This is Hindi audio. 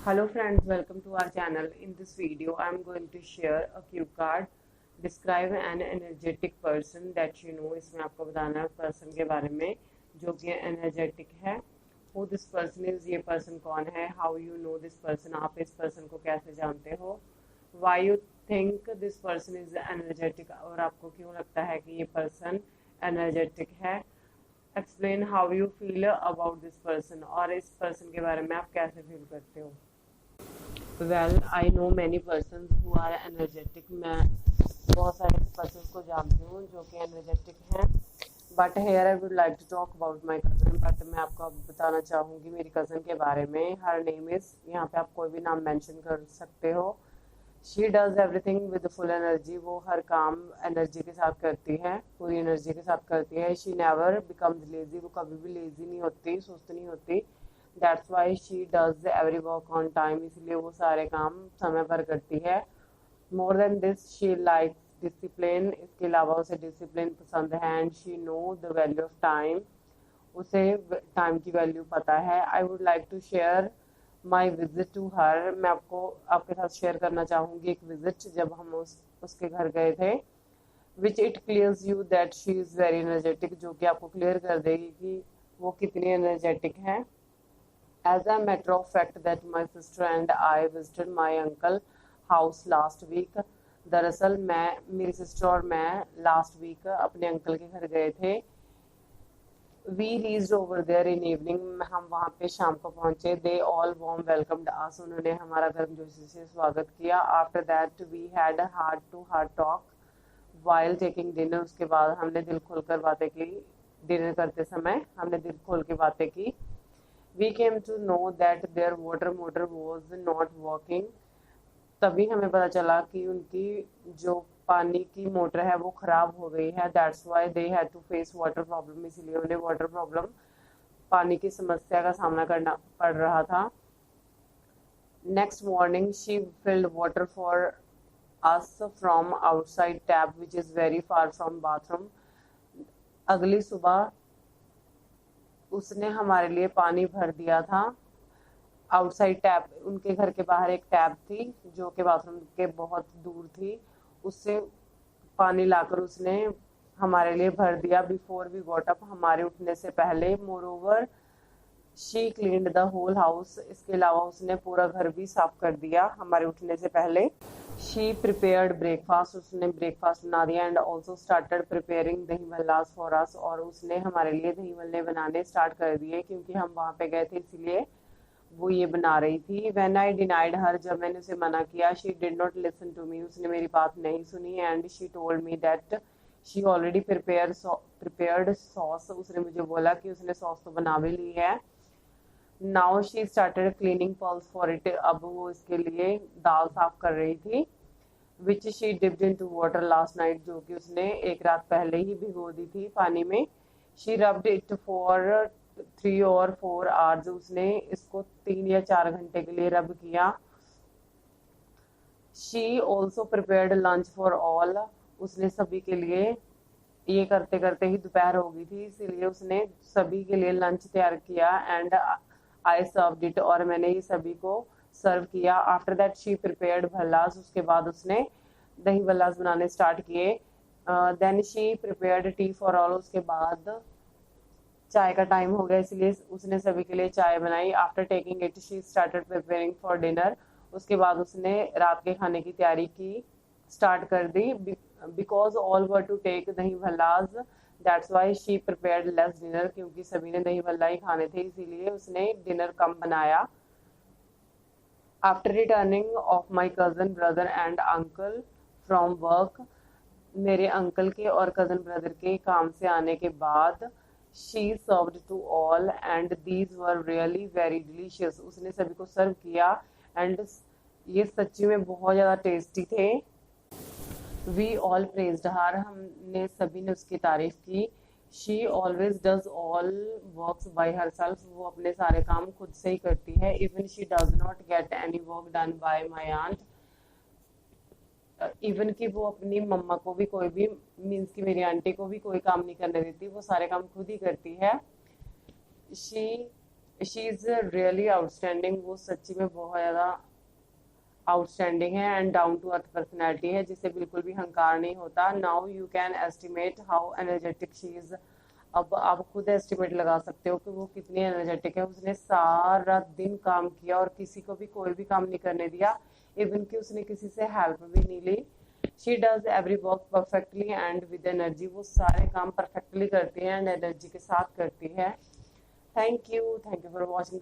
Hello friends, welcome to our channel. In this video, I am going to share a cue card. Describe an energetic person that you know. इसमें आपको बताना है पर्सन के बारे में जो कि एनर्जेटिक है. Who this person is, ये पर्सन कौन है. How you know this person, आप इस पर्सन को कैसे जानते हो. Why you think this person is energetic, और आपको क्यों लगता है कि ये पर्सन एनर्जेटिक है. Explain how you feel about this person, और इस पर्सन के बारे में आप कैसे फील करते हो. Well I know many person who are energetic. मैं बहुत सारे पर्सन को जानती हूँ जो कि एनर्जेटिक हैं. But here I would like to talk about my cousin. But मैं आपको अब बताना चाहूँगी मेरी कज़न के बारे में. हर नेम इज़, यहाँ पे आप कोई भी नाम मेंशन कर सकते हो. She does everything with full energy. वो हर काम एनर्जी के साथ करती है, पूरी एनर्जी के साथ करती है. She never becomes lazy. वो कभी भी लेजी नहीं होती, सुस्त नहीं होती. That's why she does every work on time. इसलिए वो सारे काम समय पर करती है. More than this she likes discipline. इसके अलावा उसे डिसिप्लिन पसंद है. And she know the value of time. उसे टाइम की वैल्यू पता है. I would like to share my visit to her. मैं आपके साथ शेयर करना चाहूँगी एक विजिट जब हम उसके घर गए थे. Which it clears you that she is very energetic. जो कि आपको क्लियर कर देगी कि वो कितनी एनर्जेटिक है. As a matter of fact that my sister and I visited my uncle house last week. दरअसल मेरी सिस्टर और मैं लास्ट वीक अपने अंकल के घर गए थे. We reached over there in evening. हम वहाँ पे शाम को पहुँचे. They all warm welcomed us. उन्होंने हमारा गर्मजोशी से स्वागत किया. After that we had a heart to heart talk while taking dinner. उसके बाद हमने दिल खोलकर बातें की. डिनर करते समय हमने दिल खोल के बातें की. We came to know that their water motor was not working. तभी हमें पता चला कि उनकी जो पानी की मोटर है वो खराब हो गई है. That's why they had to face water problem. इसलिए उन्हें वाटर प्रॉब्लम, पानी की समस्या का सामना करना पड़ रहा था. Next morning she filled water for us from outside tap which is very far from bathroom. अगली सुबह उसने हमारे लिए पानी भर दिया था. आउटसाइड टैप, उनके घर के बाहर एक टैप थी जो कि बाथरूम के बहुत दूर थी. उससे पानी लाकर उसने हमारे लिए भर दिया. बिफोर वी गॉट अप, हमारे उठने से पहले. Moreover she cleaned the whole house. इसके अलावा उसने पूरा घर भी साफ कर दिया हमारे उठने से पहले. She prepared breakfast. उसने ब्रेकफास्ट बना दिया. एंड ऑल्सो स्टार्टेड प्रिपेयरिंग दही भल्लास फॉर अस. और उसने हमारे लिए दही भल्ले बनाने स्टार्ट कर दिए क्योंकि हम वहाँ पे गए थे इसलिए वो ये बना रही थी. व्हेन आई डिनाइड हर, जब मैंने उसे मना किया. She did not listen to me. उसने मेरी बात नहीं सुनी. And she told me that she already prepared sauce. उसने मुझे बोला कि उसने सॉस तो बना भी ली है. Now she started cleaning pulses for it. अब वो इसके लिए दाल साफ कर रही थी. Which she dipped into water last night. जो कि उसने एक रात पहले ही भिगो दी थी पानी में. She rubbed it for 3 or 4 hours. उसने इसको 3 या 4 घंटे के लिए रब किया. She also prepared lunch for all. उसने सभी के लिए, ये करते करते ही दोपहर हो गई थी इसीलिए उसने सभी के लिए लंच तैयार किया. And I served it. और मैंने ये सभी को सर्व किया. After that she prepared bhallas. उसके बाद उसने दही भल्लास बनाने स्टार्ट किए. Then she prepared tea for all. उसके बाद चाय का टाइम हो गया इसलिए उसने सभी के लिए चाय बनाई. After taking it she started preparing for dinner. उसके बाद उसने रात के खाने की तैयारी की स्टार्ट कर दी. Because all were to take dahi bhallas that's why she prepared less dinner. क्योंकि सभी ने दही भल्ला ही खाने थे इसीलिए उसने डिनर कम बनाया. After returning of my cousin brother and uncle from work. मेरे अंकल के और कज़न ब्रदर के काम से आने के बाद she served to all and these were really very delicious. उसने सभी को सर्व किया एंड ये सच्ची में बहुत ज़्यादा टेस्टी थे. We all praised her. हमने सभी ने उसकी तारीफ की. She always does all works by herself. वो अपने सारे काम खुद से ही करती है. Even she does not get any work done by my aunt. Even कि वो अपनी मम्मा को भी कोई भी, मीन्स कि मेरी आंटी को भी कोई काम नहीं करने देती. वो सारे काम खुद ही करती है. She she is really outstanding, वो सच्ची में बहुत ज़्यादा आउटस्टैंडिंग है and down to earth personality है, जिसे बिल्कुल भी हंकार नहीं होता। Now you can estimate how energetic she is. अब आप खुद एस्टिमेट लगा सकते हो कि वो कितनी एनर्जेटिक है। उसने सारा दिन काम किया और किसी को भी कोई भी काम नहीं करने दिया, इवन कि उसने किसी से हेल्प भी नहीं ली। She does every work perfectly and with energy, वो सारे काम परफेक्टली करती है एंड एनर्जी के साथ करती है। Thank you for watching.